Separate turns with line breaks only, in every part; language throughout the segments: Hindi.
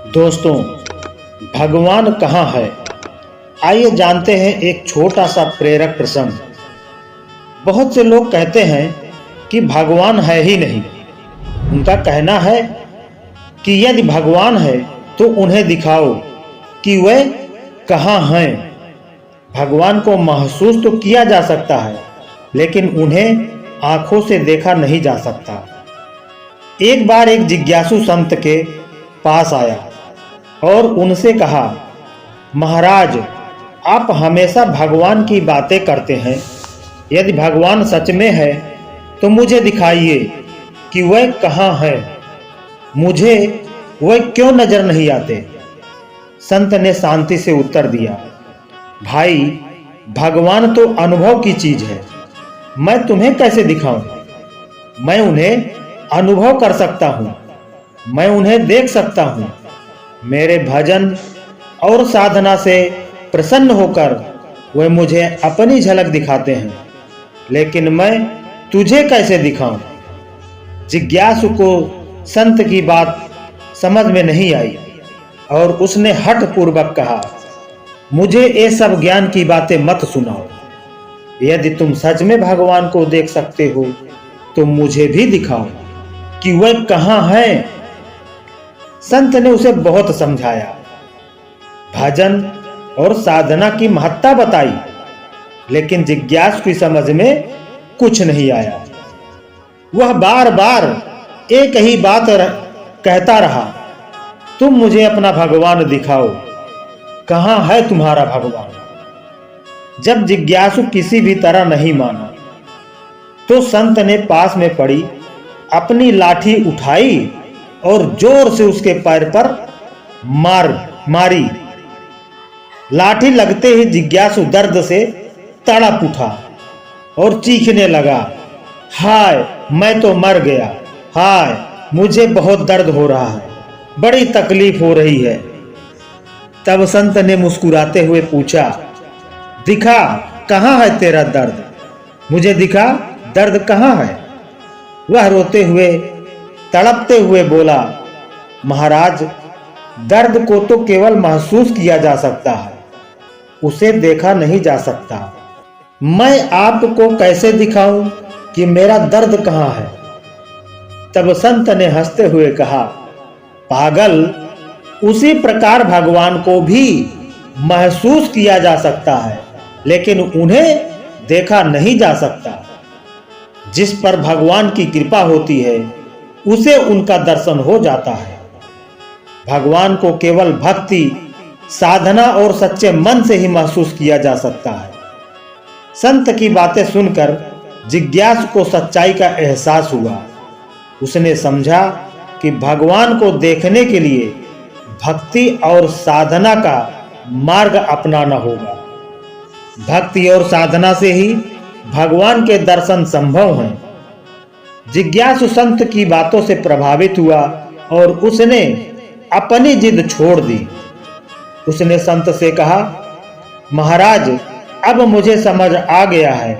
दोस्तों, भगवान कहाँ है? आइए जानते हैं एक छोटा सा प्रेरक प्रसंग। बहुत से लोग कहते हैं कि भगवान है ही नहीं। उनका कहना है कि यदि भगवान है तो उन्हें दिखाओ कि वे कहाँ हैं। भगवान को महसूस तो किया जा सकता है, लेकिन उन्हें आंखों से देखा नहीं जा सकता। एक बार एक जिज्ञासु संत के पास आया और उनसे कहा, महाराज, आप हमेशा भगवान की बातें करते हैं। यदि भगवान सच में है तो मुझे दिखाइए कि वह कहाँ है। मुझे वह क्यों नजर नहीं आते? संत ने शांति से उत्तर दिया, भाई, भगवान तो अनुभव की चीज है। मैं तुम्हें कैसे दिखाऊं? मैं उन्हें अनुभव कर सकता हूं, मैं उन्हें देख सकता हूं। मेरे भजन और साधना से प्रसन्न होकर वे मुझे अपनी झलक दिखाते हैं, लेकिन मैं तुझे कैसे दिखाऊं? जिज्ञासु को संत की बात समझ में नहीं आई और उसने हठ पूर्वक कहा, मुझे ये सब ज्ञान की बातें मत सुनाओ। यदि तुम सच में भगवान को देख सकते हो तो मुझे भी दिखाओ कि वह कहाँ है। संत ने उसे बहुत समझाया, भजन और साधना की महत्ता बताई, लेकिन जिज्ञासु की समझ में कुछ नहीं आया। वह बार बार एक ही बात कहता रहा, तुम मुझे अपना भगवान दिखाओ, कहाँ है तुम्हारा भगवान? जब जिज्ञासु किसी भी तरह नहीं माना तो संत ने पास में पड़ी अपनी लाठी उठाई और जोर से उसके पैर पर मारी। लाठी लगते ही जिज्ञासु दर्द से तड़प उठा और चीखने लगा, हाय, मैं तो मर गया। हाय, मुझे बहुत दर्द हो रहा है, बड़ी तकलीफ हो रही है। तब संत ने मुस्कुराते हुए पूछा, दिखा, कहाँ है तेरा दर्द? मुझे दिखा, दर्द कहाँ है? वह रोते हुए, तड़पते हुए बोला, महाराज, दर्द को तो केवल महसूस किया जा सकता है, उसे देखा नहीं जा सकता। मैं आपको कैसे दिखाऊं कि मेरा दर्द कहाँ है? तब संत ने हंसते हुए कहा, पागल, उसी प्रकार भगवान को भी महसूस किया जा सकता है, लेकिन उन्हें देखा नहीं जा सकता। जिस पर भगवान की कृपा होती है उसे उनका दर्शन हो जाता है। भगवान को केवल भक्ति, साधना और सच्चे मन से ही महसूस किया जा सकता है। संत की बातें सुनकर जिज्ञासु को सच्चाई का एहसास हुआ। उसने समझा कि भगवान को देखने के लिए भक्ति और साधना का मार्ग अपनाना होगा। भक्ति और साधना से ही भगवान के दर्शन संभव हैं। जिज्ञासु संत की बातों से प्रभावित हुआ और उसने अपनी जिद छोड़ दी। उसने संत से कहा, महाराज, अब मुझे समझ आ गया है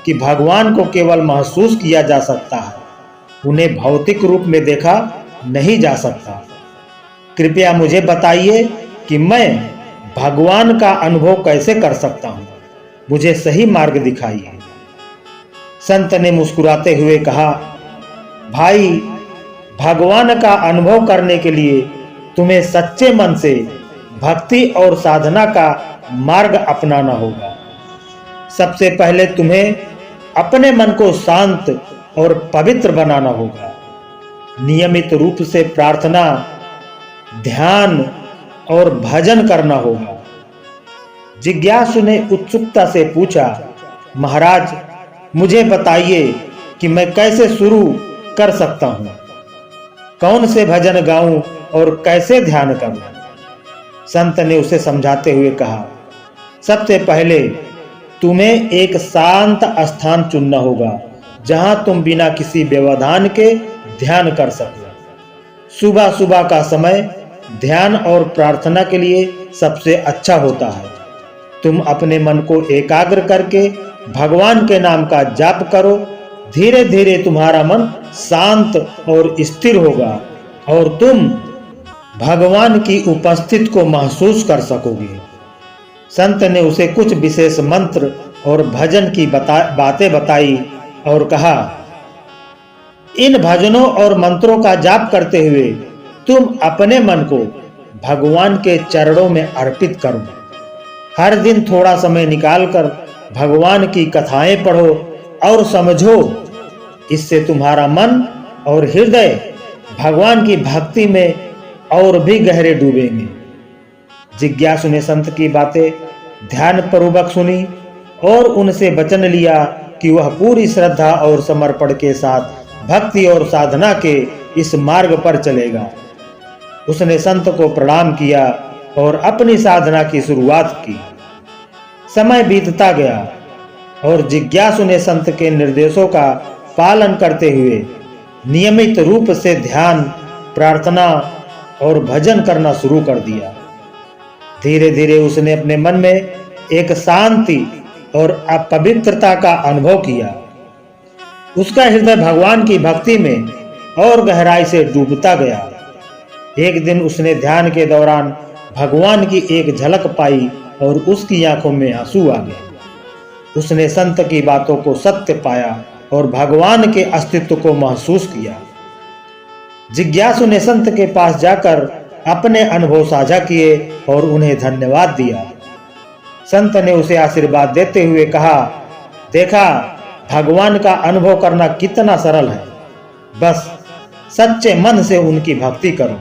कि भगवान को केवल महसूस किया जा सकता है, उन्हें भौतिक रूप में देखा नहीं जा सकता। कृपया मुझे बताइए कि मैं भगवान का अनुभव कैसे कर सकता हूँ। मुझे सही मार्ग दिखाइए। संत ने मुस्कुराते हुए कहा, भाई, भगवान का अनुभव करने के लिए तुम्हें सच्चे मन से भक्ति और साधना का मार्ग अपनाना होगा। सबसे पहले तुम्हें अपने मन को शांत और पवित्र बनाना होगा। नियमित रूप से प्रार्थना, ध्यान और भजन करना होगा। जिज्ञासु ने उत्सुकता से पूछा, महाराज, मुझे बताइए कि मैं कैसे शुरू कर सकता हूँ? कौन से भजन गाऊं और कैसे ध्यान करूं? संत ने उसे समझाते हुए कहा, सबसे पहले तुम्हें एक शांत स्थान चुनना होगा जहां तुम बिना किसी व्यवधान के ध्यान कर सको। सुबह सुबह का समय ध्यान और प्रार्थना के लिए सबसे अच्छा होता है। तुम अपने मन को एकाग्र करके भगवान के नाम का जाप करो। धीरे धीरे तुम्हारा मन शांत और स्थिर होगा और तुम भगवान की उपस्थिति को महसूस कर सकोगे। संत ने उसे कुछ विशेष मंत्र और भजन की बातें बताई और कहा, इन भजनों और मंत्रों का जाप करते हुए तुम अपने मन को भगवान के चरणों में अर्पित करो। हर दिन थोड़ा समय निकालकर भगवान की कथाएं पढ़ो और समझो, इससे तुम्हारा मन और हृदय भगवान की भक्ति में और भी गहरे डूबेंगे। जिज्ञासु ने संत की बातें ध्यान पूर्वक सुनी और उनसे वचन लिया कि वह पूरी श्रद्धा और समर्पण के साथ भक्ति और साधना के इस मार्ग पर चलेगा। उसने संत को प्रणाम किया और अपनी साधना की शुरुआत की। समय बीतता गया और जिज्ञासु ने संत के निर्देशों का पालन करते हुए नियमित रूप से ध्यान, प्रार्थना और भजन करना शुरू कर दिया। धीरे धीरे उसने अपने मन में एक शांति और अपवित्रता का अनुभव किया। उसका हृदय भगवान की भक्ति में और गहराई से डूबता गया। एक दिन उसने ध्यान के दौरान भगवान की एक झलक पाई और उसकी आंखों में आंसू आ गए। उसने संत की बातों को सत्य पाया और भगवान के अस्तित्व को महसूस किया। जिज्ञासु ने संत के पास जाकर अपने अनुभव साझा किए और उन्हें धन्यवाद दिया। संत ने उसे आशीर्वाद देते हुए कहा, देखा, भगवान का अनुभव करना कितना सरल है। बस सच्चे मन से उनकी भक्ति करो,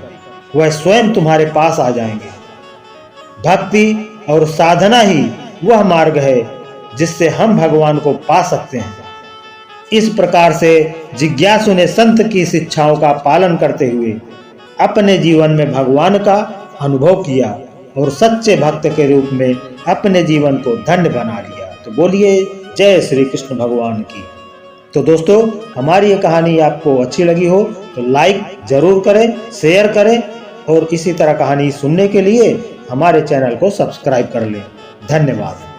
वह स्वयं तुम्हारे पास आ जाएंगे। भक्ति और साधना ही वह मार्ग है जिससे हम भगवान को पा सकते हैं। इस प्रकार से जिज्ञासु ने संत की शिक्षाओं का पालन करते हुए अपने जीवन में भगवान का अनुभव किया और सच्चे भक्त के रूप में अपने जीवन को धन्य बना लिया। तो बोलिए जय श्री कृष्ण भगवान की। तो दोस्तों, हमारी ये कहानी आपको अच्छी लगी हो तो लाइक जरूर करें, शेयर करें और इसी तरह कहानी सुनने के लिए हमारे चैनल को सब्सक्राइब कर लें। धन्यवाद।